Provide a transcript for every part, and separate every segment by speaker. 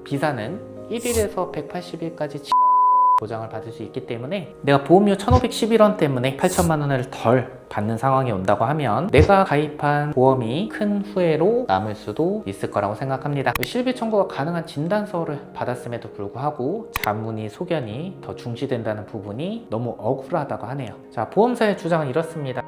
Speaker 1: 비사는 1일에서 180일까지 보장을 받을 수 있기 때문에 내가 보험료 1,511원 때문에 8천만 원을 덜 받는 상황이 온다고 하면 내가 가입한 보험이 큰 후회로 남을 수도 있을 거라고 생각합니다. 실비 청구가 가능한 진단서를 받았음에도 불구하고 자문이 소견이 더 중시된다는 부분이 너무 억울하다고 하네요. 자, 보험사의 주장은 이렇습니다.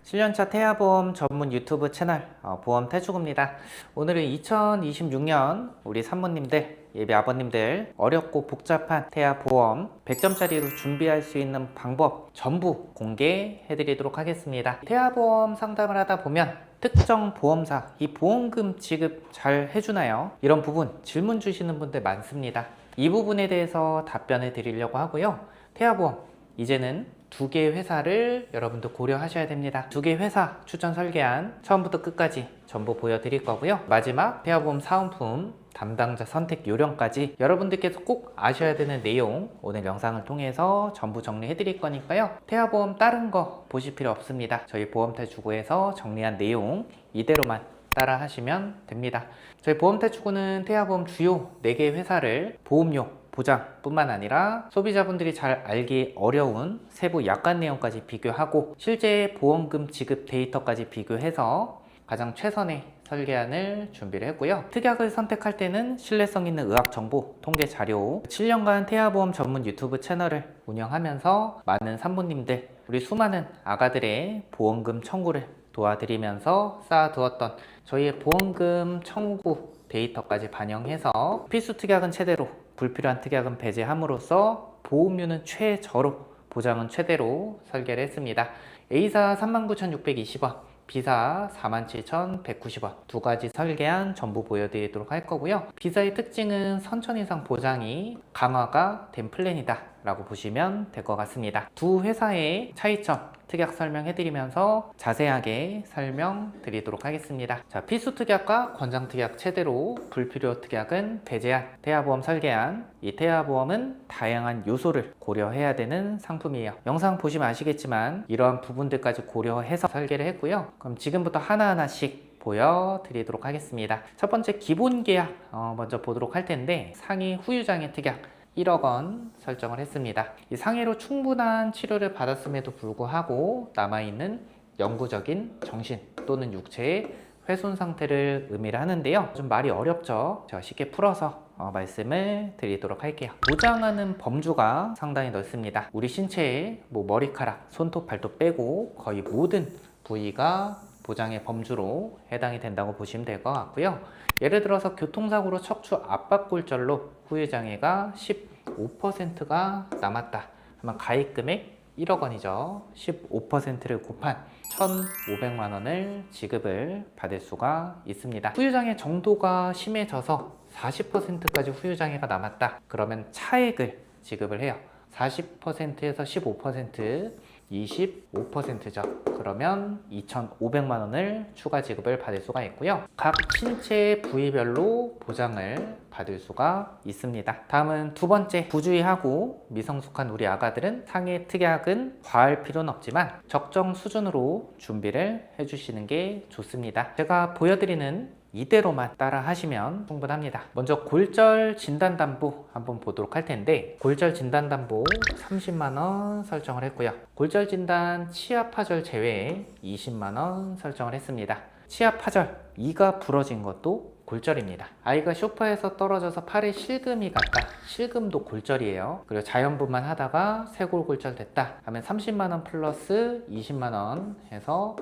Speaker 1: (7년차) 태아보험 전문 유튜브 채널 보험태주구입니다. 오늘은 2026년 우리 산모님들, 예비 아버님들 어렵고 복잡한 태아보험 100점짜리로 준비할 수 있는 방법 전부 공개해 드리도록 하겠습니다. 태아보험 상담을 하다 보면 특정 보험사 이 보험금 지급 잘 해주나요? 이런 부분 질문 주시는 분들 많습니다. 이 부분에 대해서 답변해 드리려고 하고요. 태아보험 이제는 2개 회사를 여러분도 고려하셔야 됩니다. 2개 회사 추천 설계안 처음부터 끝까지 전부 보여드릴 거고요. 마지막 태아보험 사은품 담당자 선택 요령까지 여러분들께서 꼭 아셔야 되는 내용 오늘 영상을 통해서 전부 정리해 드릴 거니까요. 태아보험 다른 거 보실 필요 없습니다. 저희 보험태주구에서 정리한 내용 이대로만 따라 하시면 됩니다. 저희 보험태주구는 태아보험 주요 4개 회사를 보험료 보장 뿐만 아니라 소비자분들이 잘 알기 어려운 세부 약관 내용까지 비교하고 실제 보험금 지급 데이터까지 비교해서 가장 최선의 설계안을 준비를 했고요. 특약을 선택할 때는 신뢰성 있는 의학 정보, 통계 자료 7년간 태아보험 전문 유튜브 채널을 운영하면서 많은 산모님들, 우리 수많은 아가들의 보험금 청구를 도와드리면서 쌓아두었던 저희의 보험금 청구 데이터까지 반영해서 필수 특약은 최대로, 불필요한 특약은 배제함으로써 보험료는 최저로, 보장은 최대로 설계를 했습니다. A사 39,620원, B사 47,190원 두 가지 설계안 전부 보여드리도록 할 거고요. B사의 특징은 선천 이상 보장이 강화가 된 플랜이다 라고 보시면 될 것 같습니다. 두 회사의 차이점 특약 설명해드리면서 자세하게 설명드리도록 하겠습니다. 자, 필수 특약과 권장 특약 최대로, 불필요 특약은 배제한 태아보험 설계안. 이 태아보험은 다양한 요소를 고려해야 되는 상품이에요. 영상 보시면 아시겠지만 이러한 부분들까지 고려해서 설계를 했고요. 그럼 지금부터 하나하나씩 보여드리도록 하겠습니다. 첫 번째 기본 계약 먼저 보도록 할 텐데 상해 후유장애 특약 1억 원 설정을 했습니다. 이 상해로 충분한 치료를 받았음에도 불구하고 남아있는 영구적인 정신 또는 육체의 훼손 상태를 의미를 하는데요. 좀 말이 어렵죠? 제가 쉽게 풀어서 말씀을 드리도록 할게요. 보장하는 범주가 상당히 넓습니다. 우리 신체의 머리카락, 손톱, 발톱 빼고 거의 모든 부위가 보장의 범주로 해당이 된다고 보시면 될 것 같고요. 예를 들어서 교통사고로 척추 압박골절로 후유장애가 15%가 남았다 하면 가입금액 1억 원이죠. 15%를 곱한 1,500만 원을 지급을 받을 수가 있습니다. 후유장애 정도가 심해져서 40%까지 후유장애가 남았다 그러면 차액을 지급을 해요. 40%에서 15%, 25%죠. 그러면 2,500만 원을 추가 지급을 받을 수가 있고요. 각 신체 부위별로 보장을 받을 수가 있습니다. 다음은 두 번째, 부주의하고 미성숙한 우리 아가들은 상해 특약은 과할 필요는 없지만 적정 수준으로 준비를 해주시는 게 좋습니다. 제가 보여드리는 이대로만 따라 하시면 충분합니다. 먼저 골절 진단담보 한번 보도록 할 텐데 골절 진단담보 30만 원 설정을 했고요. 골절 진단 치아 파절 제외에 20만 원 설정을 했습니다. 치아 파절, 이가 부러진 것도 골절입니다. 아이가 소파에서 떨어져서 팔에 실금이 갔다. 실금도 골절이에요. 그리고 자연분만 하다가 쇄골골절 됐다 하면 30만 원 플러스 20만 원 해서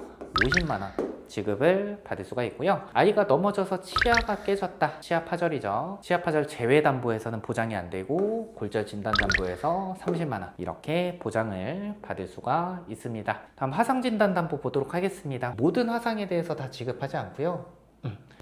Speaker 1: 50만 원 지급을 받을 수가 있고요. 아이가 넘어져서 치아가 깨졌다. 치아 파절이죠. 치아 파절 제외 담보에서는 보장이 안 되고 골절 진단 담보에서 30만 원 이렇게 보장을 받을 수가 있습니다. 다음 화상 진단 담보 보도록 하겠습니다. 모든 화상에 대해서 다 지급하지 않고요.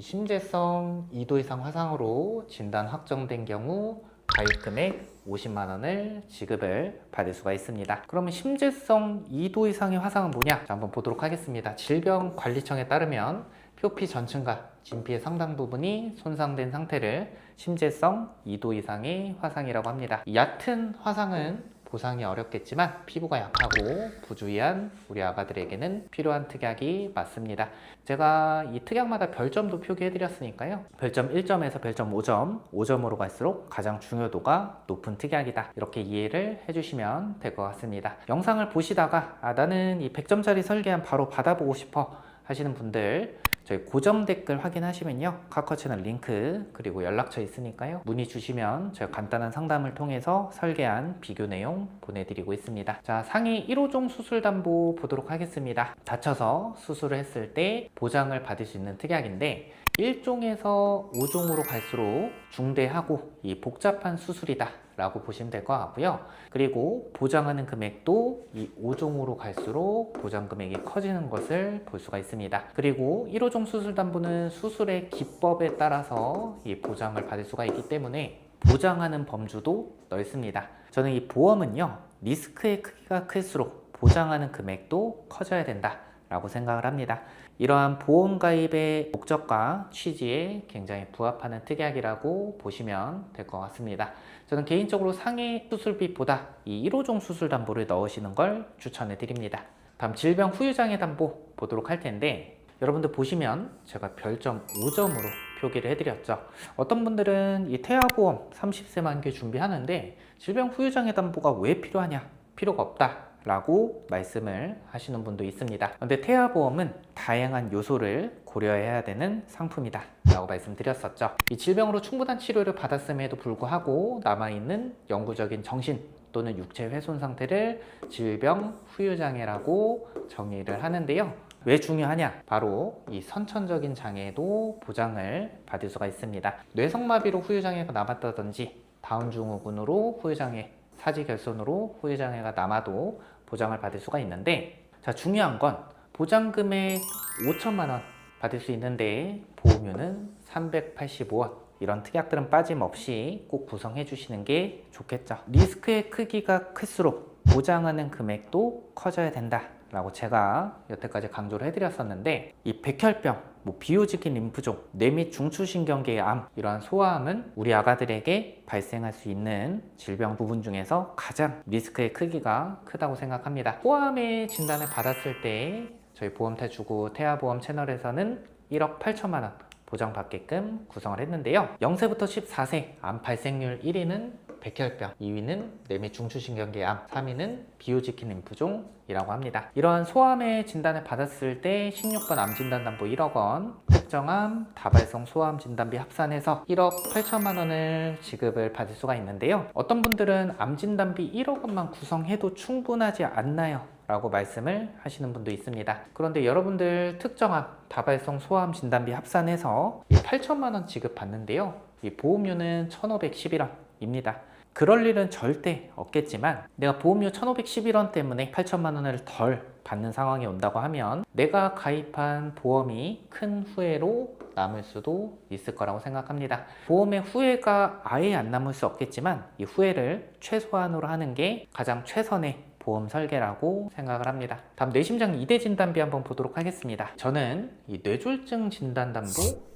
Speaker 1: 심재성 2도 이상 화상으로 진단 확정된 경우 가입금액 50만 원을 지급을 받을 수가 있습니다. 그러면 심재성 2도 이상의 화상은 뭐냐? 자, 한번 보도록 하겠습니다. 질병관리청에 따르면 표피 전층과 진피의 상당 부분이 손상된 상태를 심재성 2도 이상의 화상이라고 합니다. 얕은 화상은 보상이 어렵겠지만 피부가 약하고 부주의한 우리 아가들에게는 필요한 특약이 맞습니다. 제가 이 특약마다 별점도 표기해 드렸으니까요. 별점 1점에서 별점 5점, 5점으로 갈수록 가장 중요도가 높은 특약이다. 이렇게 이해를 해주시면 될 것 같습니다. 영상을 보시다가 나는 이 100점짜리 설계안 바로 받아보고 싶어 하시는 분들, 저희 고정 댓글 확인하시면요, 카카오 채널 링크 그리고 연락처 있으니까요, 문의 주시면 제가 간단한 상담을 통해서 설계한 비교 내용 보내드리고 있습니다. 자, 상위 1호종 수술담보 보도록 하겠습니다. 다쳐서 수술을 했을 때 보장을 받을 수 있는 특약인데 1종에서 5종으로 갈수록 중대하고 이 복잡한 수술이다 라고 보시면 될 것 같고요. 그리고 보장하는 금액도 이 5종으로 갈수록 보장 금액이 커지는 것을 볼 수가 있습니다. 그리고 1호종 수술담보는 수술의 기법에 따라서 이 보장을 받을 수가 있기 때문에 보장하는 범주도 넓습니다. 저는 이 보험은요, 리스크의 크기가 클수록 보장하는 금액도 커져야 된다 라고 생각을 합니다. 이러한 보험 가입의 목적과 취지에 굉장히 부합하는 특약이라고 보시면 될 것 같습니다. 저는 개인적으로 상해 수술비보다 이 1호종 수술담보를 넣으시는 걸 추천해 드립니다. 다음 질병 후유장애 담보 보도록 할 텐데, 여러분들 보시면 제가 별점 5점으로 표기를 해드렸죠. 어떤 분들은 이 태아보험 30세 만기 준비하는데 질병 후유장애 담보가 왜 필요하냐? 필요가 없다 라고 말씀을 하시는 분도 있습니다. 그런데 태아보험은 다양한 요소를 고려해야 되는 상품이다 라고 말씀드렸었죠. 이 질병으로 충분한 치료를 받았음에도 불구하고 남아있는 영구적인 정신 또는 육체 훼손 상태를 질병 후유장애라고 정의를 하는데요. 왜 중요하냐? 바로 이 선천적인 장애에도 보장을 받을 수가 있습니다. 뇌성마비로 후유장애가 남았다든지 다운증후군으로 후유장애, 사지결손으로 후유장애가 남아도 보장을 받을 수가 있는데, 자, 중요한 건 보장금액 5천만 원 받을 수 있는데 보험료는 385원. 이런 특약들은 빠짐없이 꼭 구성해 주시는 게 좋겠죠. 리스크의 크기가 클수록 보장하는 금액도 커져야 된다 라고 제가 여태까지 강조를 해드렸었는데, 이 백혈병, 비호지킨 림프종, 뇌밑 중추신경계의 암, 이러한 소아암은 우리 아가들에게 발생할 수 있는 질병 부분 중에서 가장 리스크의 크기가 크다고 생각합니다. 소아암의 진단을 받았을 때 저희 보험태주고 태아보험 채널에서는 1억 8천만 원 보장받게끔 구성을 했는데요. 0세부터 14세 암 발생률 1위는 백혈병, 2위는 뇌밑 중추신경계 암, 3위는 비호지킨 림프종이라고 합니다. 이러한 소암의 진단을 받았을 때 16번 암진단담보 1억 원, 특정암, 다발성 소암 진단비 합산해서 1억 8천만 원을 지급을 받을 수가 있는데요. 어떤 분들은 암진단비 1억 원만 구성해도 충분하지 않나요? 라고 말씀을 하시는 분도 있습니다. 그런데 여러분들 특정암, 다발성 소암 진단비 합산해서 8천만 원 지급받는데요. 이 보험료는 1,511원입니다. 그럴 일은 절대 없겠지만 내가 보험료 1,511원 때문에 8천만 원을 덜 받는 상황이 온다고 하면 내가 가입한 보험이 큰 후회로 남을 수도 있을 거라고 생각합니다. 보험의 후회가 아예 안 남을 수 없겠지만 이 후회를 최소한으로 하는 게 가장 최선의 보험 설계라고 생각을 합니다. 다음 뇌심장 2대 진단비 한번 보도록 하겠습니다. 저는 이 뇌졸중 진단담보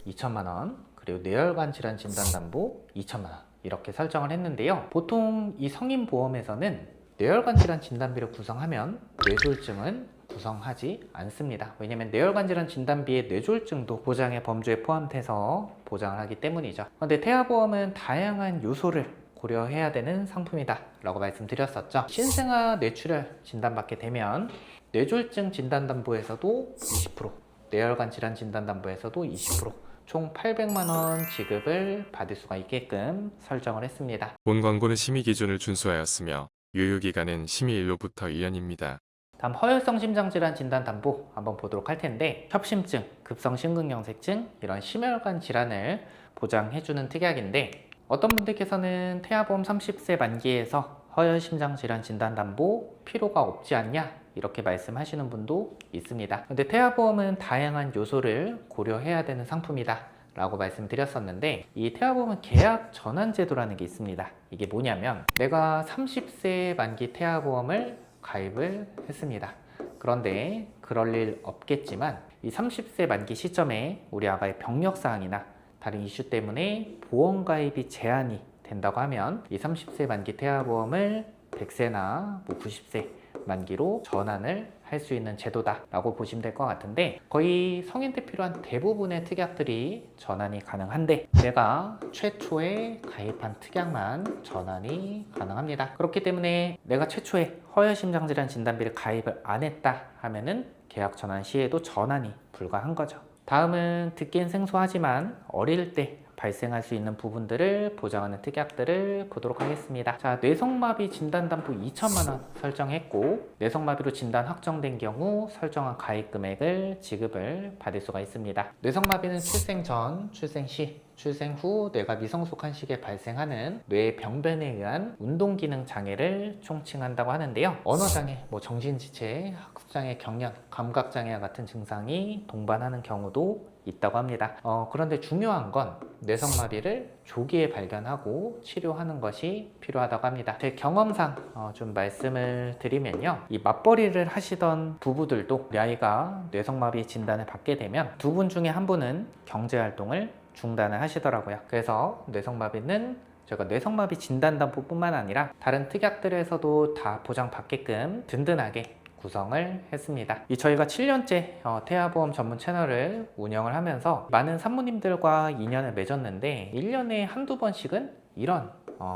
Speaker 1: 2천만 원, 그리고 뇌혈관 질환 진단담보 2천만 원 이렇게 설정을 했는데요. 보통 이 성인보험에서는 뇌혈관 질환 진단비를 구성하면 뇌졸중은 구성하지 않습니다. 왜냐하면 뇌혈관 질환 진단비의 뇌졸중도 보장의 범주에 포함돼서 보장을 하기 때문이죠. 그런데 태아보험은 다양한 요소를 고려해야 되는 상품이다 라고 말씀드렸었죠. 신생아 뇌출혈 진단받게 되면 뇌졸중 진단담보에서도 20%, 뇌혈관 질환 진단담보에서도 20%, 총 800만 원 지급을 받을 수가 있게끔 설정을 했습니다.
Speaker 2: 본 광고는 심의 기준을 준수하였으며 유효기간은 심의일로부터 1년입니다.
Speaker 1: 다음 허혈성 심장질환 진단담보 한번 보도록 할 텐데, 협심증, 급성심근경색증 이런 심혈관 질환을 보장해주는 특약인데, 어떤 분들께서는 태아보험 30세 만기에서 허혈심장질환 진단담보 필요가 없지 않냐 이렇게 말씀하시는 분도 있습니다. 근데 태아보험은 다양한 요소를 고려해야 되는 상품이다 라고 말씀드렸었는데, 이 태아보험은 계약 전환 제도라는 게 있습니다. 이게 뭐냐면 내가 30세 만기 태아보험을 가입을 했습니다. 그런데 그럴 일 없겠지만 이 30세 만기 시점에 우리 아가의 병력사항이나 다른 이슈 때문에 보험 가입이 제한이 된다고 하면 이 30세 만기 태아보험을 100세나 90세 만기로 전환을 할 수 있는 제도다라고 보시면 될 것 같은데, 거의 성인 때 필요한 대부분의 특약들이 전환이 가능한데 내가 최초에 가입한 특약만 전환이 가능합니다. 그렇기 때문에 내가 최초에 허여심장질환 진단비를 가입을 안 했다 하면은 계약 전환 시에도 전환이 불가한 거죠. 다음은 듣긴 생소하지만 어릴 때 발생할 수 있는 부분들을 보장하는 특약들을 보도록 하겠습니다. 자, 뇌성마비 진단담보 2천만 원 설정했고, 뇌성마비로 진단 확정된 경우 설정한 가입 금액을 지급을 받을 수가 있습니다. 뇌성마비는 출생 전, 출생 시, 출생 후 뇌가 미성숙한 시기에 발생하는 뇌의 병변에 의한 운동기능 장애를 총칭한다고 하는데요. 언어장애, 정신지체, 학습장애, 경련, 감각장애와 같은 증상이 동반하는 경우도 있다고 합니다. 그런데 중요한 건 뇌성마비를 조기에 발견하고 치료하는 것이 필요하다고 합니다. 제 경험상 좀 말씀을 드리면요, 이 맞벌이를 하시던 부부들도 우리 아이가 뇌성마비 진단을 받게 되면 두 분 중에 한 분은 경제활동을 중단을 하시더라고요. 그래서 뇌성마비는 저희가 뇌성마비 진단담보뿐만 아니라 다른 특약들에서도 다 보장받게끔 든든하게 구성을 했습니다. 저희가 7년째 태아보험 전문 채널을 운영을 하면서 많은 산모님들과 인연을 맺었는데 1년에 한두 번씩은 이런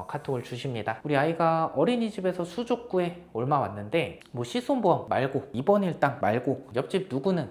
Speaker 1: 카톡을 주십니다. 우리 아이가 어린이집에서 수족구에 얼마 왔는데 시손보험 말고 입원 일당 말고 옆집 누구는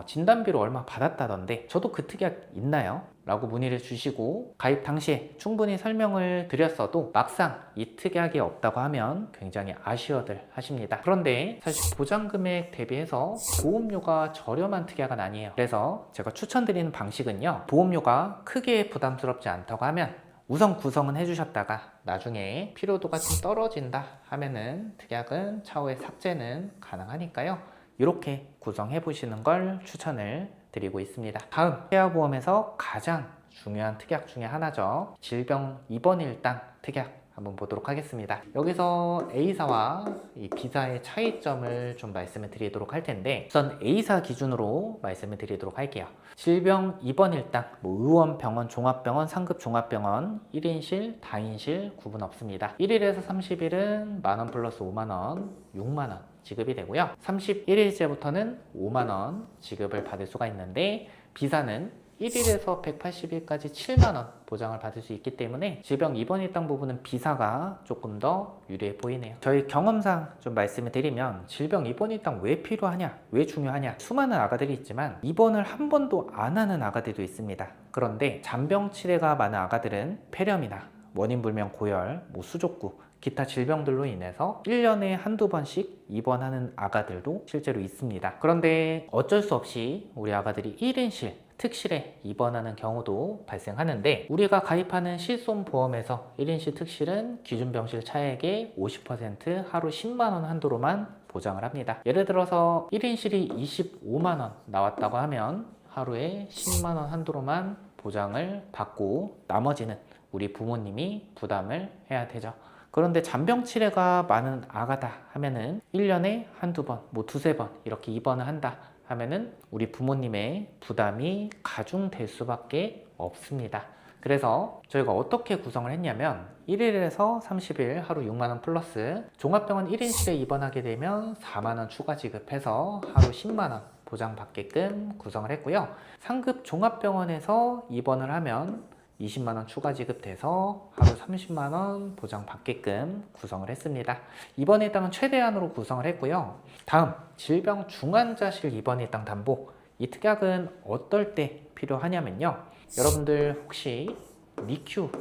Speaker 1: 진단비로 얼마 받았다던데 저도 그 특약 있나요? 라고 문의를 주시고, 가입 당시에 충분히 설명을 드렸어도 막상 이 특약이 없다고 하면 굉장히 아쉬워들 하십니다. 그런데 사실 보장금액 대비해서 보험료가 저렴한 특약은 아니에요. 그래서 제가 추천드리는 방식은요, 보험료가 크게 부담스럽지 않다고 하면 우선 구성은 해주셨다가 나중에 필요도가 좀 떨어진다 하면은 특약은 차후에 삭제는 가능하니까요, 이렇게 구성해 보시는 걸 추천을 드리고 있습니다. 다음, 태아보험에서 가장 중요한 특약 중에 하나죠. 질병 입원 일당 특약 한번 보도록 하겠습니다. 여기서 A사와 이 B사의 차이점을 좀 말씀을 드리도록 할 텐데, 우선 A사 기준으로 말씀을 드리도록 할게요. 질병 입원 일당, 의원, 병원, 종합병원, 상급 종합병원 1인실, 다인실 구분 없습니다. 1일에서 30일은 만원 플러스 5만원, 6만원 지급이 되고요. 31일째부터는 5만원 지급을 받을 수가 있는데, B사는 1일에서 180일까지 7만원 보장을 받을 수 있기 때문에 질병 입원 일당 부분은 B사가 조금 더 유리해 보이네요. 저희 경험상 좀 말씀을 드리면 질병 입원 일당 왜 필요하냐, 왜 중요하냐, 수많은 아가들이 있지만 입원을 한 번도 안 하는 아가들도 있습니다. 그런데 잔병 치레가 많은 아가들은 폐렴이나 원인불명 고열, 수족구, 기타 질병들로 인해서 1년에 한두 번씩 입원하는 아가들도 실제로 있습니다. 그런데 어쩔 수 없이 우리 아가들이 1인실, 특실에 입원하는 경우도 발생하는데, 우리가 가입하는 실손보험에서 1인실 특실은 기준병실 차액의 50% 하루 10만원 한도로만 보장을 합니다. 예를 들어서 1인실이 25만원 나왔다고 하면 하루에 10만원 한도로만 보장을 받고 나머지는 우리 부모님이 부담을 해야 되죠. 그런데 잔병 치레가 많은 아가다 하면은 1년에 한두 번, 두세 번 이렇게 입원을 한다 하면은 우리 부모님의 부담이 가중될 수밖에 없습니다. 그래서 저희가 어떻게 구성을 했냐면 1일에서 30일 하루 6만원 플러스, 종합병원 1인실에 입원하게 되면 4만원 추가 지급해서 하루 10만원 보장받게끔 구성을 했고요. 상급 종합병원에서 입원을 하면 20만원 추가 지급돼서 하루 30만원 보장받게끔 구성을 했습니다. 입원 일당은 최대한으로 구성을 했고요. 다음, 질병 중환자실 입원 일당 담보. 이 특약은 어떨 때 필요하냐면요, 여러분들 혹시 니큐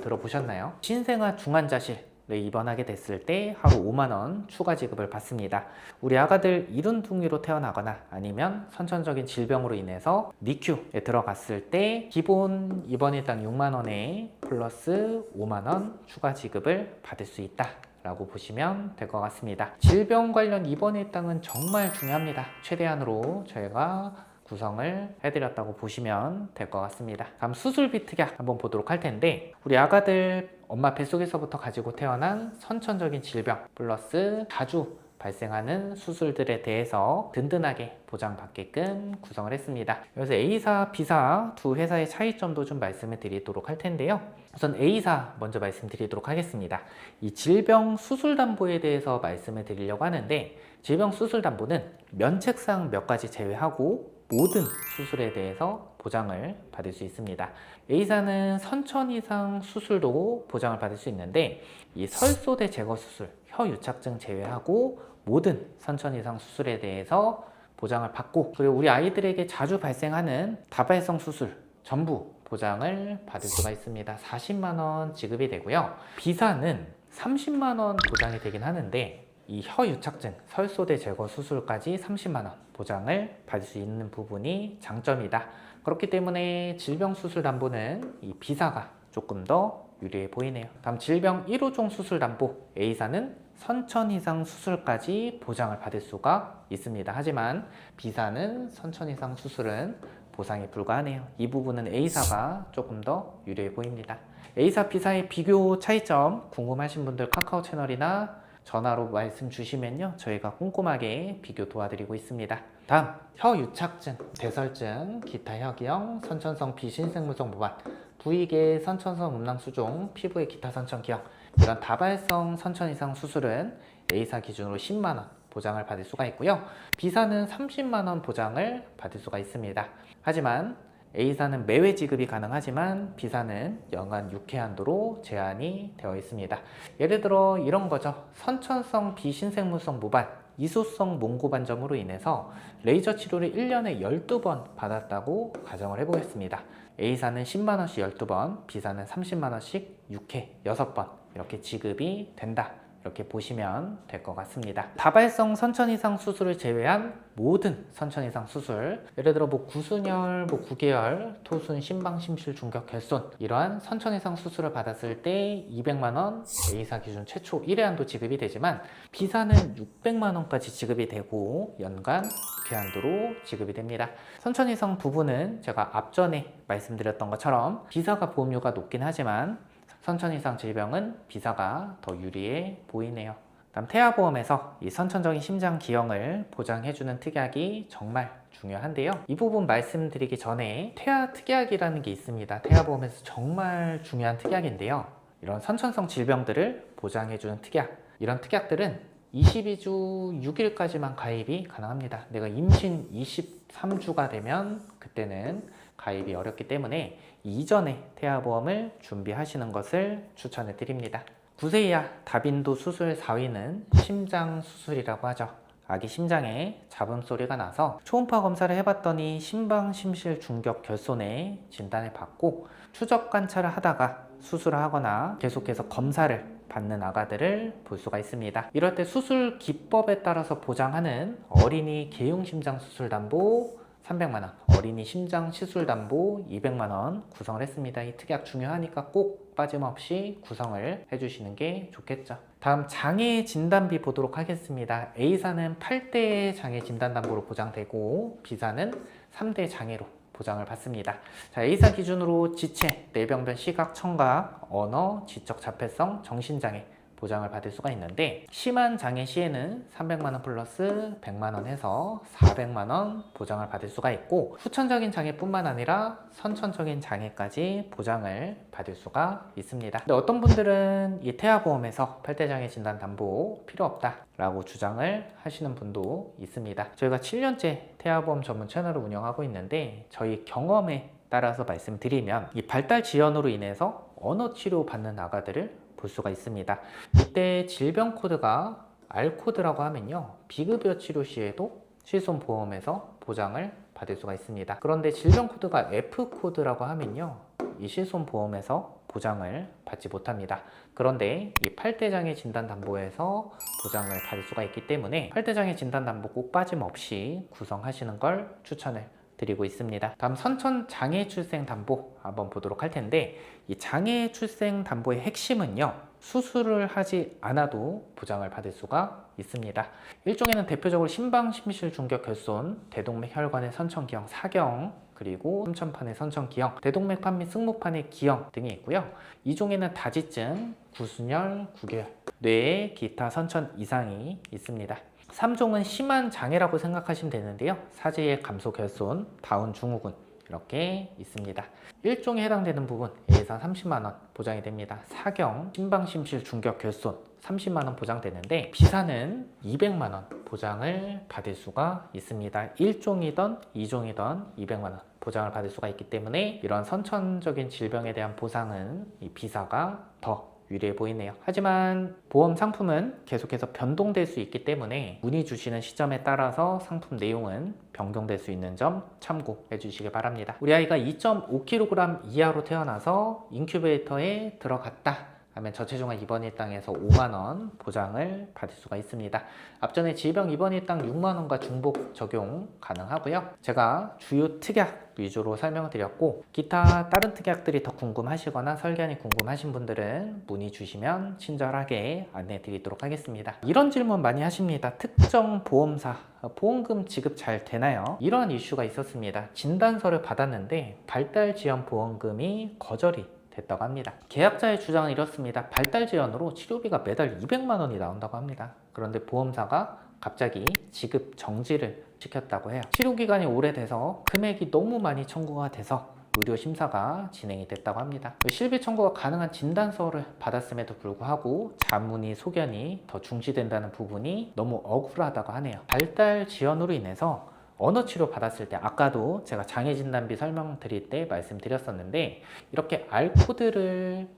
Speaker 1: 들어보셨나요? 신생아 중환자실 입원하게 됐을 때 하루 5만원 추가 지급을 받습니다. 우리 아가들 이른둥이로 태어나거나 아니면 선천적인 질병으로 인해서 니큐에 들어갔을 때 기본 입원 일당 6만원에 플러스 5만원 추가 지급을 받을 수 있다 라고 보시면 될 것 같습니다. 질병 관련 입원 일당은 정말 중요합니다. 최대한으로 저희가 구성을 해드렸다고 보시면 될 것 같습니다. 다음, 수술비 특약 한번 보도록 할 텐데, 우리 아가들 엄마 뱃속에서부터 가지고 태어난 선천적인 질병 플러스 자주 발생하는 수술들에 대해서 든든하게 보장받게끔 구성을 했습니다. 그래서 A사, B사 두 회사의 차이점도 좀 말씀을 드리도록 할 텐데요. 우선 A사 먼저 말씀드리도록 하겠습니다. 이 질병 수술담보에 대해서 말씀을 드리려고 하는데, 질병 수술담보는 면책사항 몇 가지 제외하고 모든 수술에 대해서 보장을 받을 수 있습니다. A사는 선천 이상 수술도 보장을 받을 수 있는데, 이 설소대 제거 수술, 혀 유착증 제외하고 모든 선천 이상 수술에 대해서 보장을 받고, 그리고 우리 아이들에게 자주 발생하는 다발성 수술 전부 보장을 받을 수가 있습니다. 40만 원 지급이 되고요. B사는 30만 원 보장이 되긴 하는데, 이 혀 유착증, 설소대 제거 수술까지 30만 원 보장을 받을 수 있는 부분이 장점이다. 그렇기 때문에 질병 수술 담보는 이 B사가 조금 더 유리해 보이네요. 다음 질병 1호종 수술 담보, A사는 선천 이상 수술까지 보장을 받을 수가 있습니다. 하지만 B사는 선천 이상 수술은 보상이 불가하네요. 이 부분은 A사가 조금 더 유리해 보입니다. A사, B사의 비교 차이점 궁금하신 분들 카카오 채널이나 전화로 말씀 주시면요, 저희가 꼼꼼하게 비교 도와드리고 있습니다. 다음, 혀 유착증, 대설증, 기타 혁이형, 선천성 비신생물성 모발, 부위계 선천성 음낭수종, 피부의 기타 선천 기형, 이런 다발성 선천 이상 수술은 A사 기준으로 10만 원 보장을 받을 수가 있고요. B사는 30만 원 보장을 받을 수가 있습니다. 하지만 A사는 매회 지급이 가능하지만 B사는 연간 6회 한도로 제한이 되어 있습니다. 예를 들어 이런 거죠. 선천성 비신생물성 모발, 이소성 몽고반점으로 인해서 레이저 치료를 1년에 12번 받았다고 가정을 해보겠습니다. A사는 10만 원씩 12번, B사는 30만 원씩 6회 6번 이렇게 지급이 된다. 이렇게 보시면 될 것 같습니다. 다발성 선천 이상 수술을 제외한 모든 선천 이상 수술, 예를 들어 구순혈, 구개열, 토순, 심방, 심실, 중격, 결손, 이러한 선천 이상 수술을 받았을 때 200만 원 A사 기준 최초 1회 한도 지급이 되지만 B사는 600만 원까지 지급이 되고 연간 6회 한도로 지급이 됩니다. 선천 이상 부분은 제가 앞전에 말씀드렸던 것처럼 B사가 보험료가 높긴 하지만 선천 이상 질병은 B사가 더 유리해 보이네요. 다음 태아보험에서 이 선천적인 심장 기형을 보장해주는 특약이 정말 중요한데요. 이 부분 말씀드리기 전에 태아 특약이라는 게 있습니다. 태아보험에서 정말 중요한 특약인데요. 이런 선천성 질병들을 보장해주는 특약, 이런 특약들은 22주 6일까지만 가입이 가능합니다. 내가 임신 23주가 되면 그때는 가입이 어렵기 때문에 이전에 태아보험을 준비하시는 것을 추천해 드립니다. 9세 이하 다빈도 수술 4위는 심장 수술이라고 하죠. 아기 심장에 잡음 소리가 나서 초음파 검사를 해봤더니 심방, 심실, 중격, 결손에 진단을 받고 추적 관찰을 하다가 수술을 하거나 계속해서 검사를 받는 아가들을 볼 수가 있습니다. 이럴 때 수술 기법에 따라서 보장하는 어린이 개용심장 수술담보 300만원, 어린이 심장 시술담보 200만원 구성을 했습니다. 이 특약 중요하니까 꼭 빠짐없이 구성을 해주시는 게 좋겠죠. 다음 장애 진단비 보도록 하겠습니다. A사는 8대 장애 진단담보로 보장되고 B사는 3대 장애로 보장을 받습니다. 자, A사 기준으로 지체, 뇌병변, 시각, 청각, 언어, 지적 자폐성, 정신장애 보장을 받을 수가 있는데, 심한 장애 시에는 300만원 플러스 100만원 해서 400만원 보장을 받을 수가 있고, 후천적인 장애뿐만 아니라 선천적인 장애까지 보장을 받을 수가 있습니다. 근데 어떤 분들은 이 태아보험에서 8대 장애 진단 담보 필요 없다 라고 주장을 하시는 분도 있습니다. 저희가 7년째 태아보험 전문 채널을 운영하고 있는데, 저희 경험에 따라서 말씀드리면 이 발달 지연으로 인해서 언어 치료 받는 아가들을 볼 수가 있습니다. 이때 질병 코드가 R코드라고 하면요, 비급여 치료 시에도 실손보험에서 보장을 받을 수가 있습니다. 그런데 질병 코드가 F코드라고 하면요, 이 실손보험에서 보장을 받지 못합니다. 그런데 이 8대 장애 진단담보에서 보장을 받을 수가 있기 때문에 8대 장애 진단담보 꼭 빠짐없이 구성하시는 걸 추천을 드리고 있습니다. 다음 선천 장애 출생 담보 한번 보도록 할 텐데, 이 장애 출생 담보의 핵심은요, 수술을 하지 않아도 보장을 받을 수가 있습니다. 일종에는 대표적으로 심방, 심실, 중격, 결손, 대동맥 혈관의 선천기형, 사경 그리고 삼천판의 선천기형, 대동맥판 및 승모판의 기형 등이 있고요. 이 중에는 다지증, 구순열, 구개열, 뇌에 기타 선천 이상이 있습니다. 3종은 심한 장애라고 생각하시면 되는데요. 사지의 감소 결손, 다운 증후군 이렇게 있습니다. 1종에 해당되는 부분 예산 30만원 보장이 됩니다. 사경, 심방심실 중격 결손 30만원 보장되는데 비사는 200만원 보장을 받을 수가 있습니다. 1종이든 2종이든 200만원 보장을 받을 수가 있기 때문에 이런 선천적인 질병에 대한 보상은 이 비사가 더 유리해 보이네요. 하지만 보험 상품은 계속해서 변동될 수 있기 때문에 문의 주시는 시점에 따라서 상품 내용은 변경될 수 있는 점 참고해 주시기 바랍니다. 우리 아이가 2.5kg 이하로 태어나서 인큐베이터에 들어갔다 하면 저체중아 입원 일당에서 5만원 보장을 받을 수가 있습니다. 앞전에 질병 입원 일당 6만원과 중복 적용 가능하고요. 제가 주요 특약 위주로 설명을 드렸고 기타 다른 특약들이 더 궁금하시거나 설계안이 궁금하신 분들은 문의 주시면 친절하게 안내 드리도록 하겠습니다. 이런 질문 많이 하십니다. 특정 보험사 보험금 지급 잘 되나요? 이런 이슈가 있었습니다. 진단서를 받았는데 발달 지원 보험금이 거절이 됐다고 합니다. 계약자의 주장은 이렇습니다. 발달 지원으로 치료비가 매달 200만 원이 나온다고 합니다. 그런데 보험사가 갑자기 지급 정지를 시켰다고 해요. 치료기간이 오래돼서 금액이 너무 많이 청구가 돼서 의료 심사가 진행이 됐다고 합니다. 실비 청구가 가능한 진단서를 받았음에도 불구하고 자문이 소견이 더 중시된다는 부분이 너무 억울하다고 하네요. 발달 지원으로 인해서 언어 치료 받았을 때 아까도 제가 장애 진단비 설명드릴 때 말씀드렸었는데 이렇게 R코드를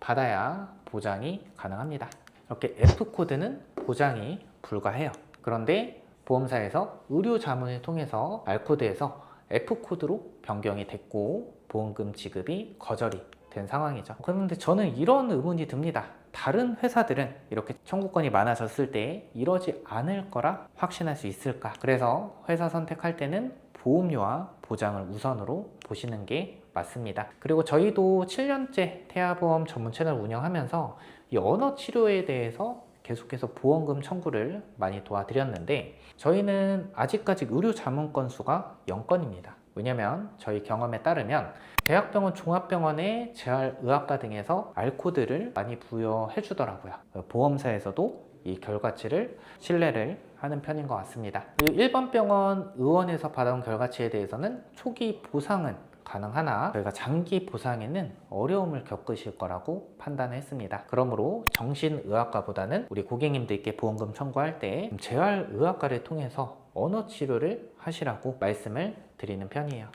Speaker 1: 받아야 보장이 가능합니다. 이렇게 F코드는 보장이 불가해요. 그런데 보험사에서 의료 자문을 통해서 R코드에서 F코드로 변경이 됐고 보험금 지급이 거절이 된 상황이죠. 그런데 저는 이런 의문이 듭니다. 다른 회사들은 이렇게 청구권이 많아졌을 때 이러지 않을 거라 확신할 수 있을까? 그래서 회사 선택할 때는 보험료와 보장을 우선으로 보시는 게 맞습니다. 그리고 저희도 7년째 태아보험 전문 채널 운영하면서 이 언어 치료에 대해서 계속해서 보험금 청구를 많이 도와드렸는데 저희는 아직까지 의료 자문 건수가 0건입니다. 왜냐면 저희 경험에 따르면 대학병원, 종합병원의 재활의학과 등에서 R코드를 많이 부여해 주더라고요. 보험사에서도 이 결과치를 신뢰를 하는 편인 것 같습니다. 그리고 일반 병원 의원에서 받아온 결과치에 대해서는 초기 보상은 가능하나 저희가 장기 보상에는 어려움을 겪으실 거라고 판단했습니다. 그러므로 정신의학과보다는 우리 고객님들께 보험금 청구할 때 재활의학과를 통해서 언어 치료를 하시라고 말씀을 드리는 편이에요.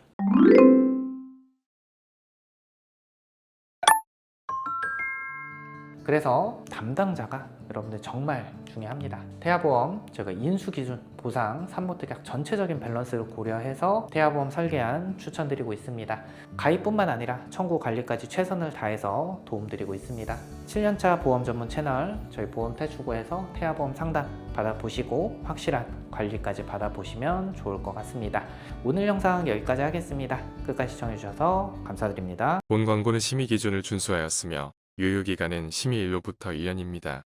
Speaker 1: 그래서 담당자가 여러분들 정말 중요합니다. 태아보험 제가 인수기준, 보상, 산모특약 전체적인 밸런스를 고려해서 태아보험 설계안 추천드리고 있습니다. 가입뿐만 아니라 청구 관리까지 최선을 다해서 도움드리고 있습니다. 7년차 보험 전문 채널 저희 보험태주고에서 태아보험 상담 받아보시고 확실한 관리까지 받아보시면 좋을 것 같습니다. 오늘 영상 여기까지 하겠습니다. 끝까지 시청해주셔서 감사드립니다.
Speaker 2: 본 광고는 심의 기준을 준수하였으며 유효기간은 심의일로부터 1년입니다.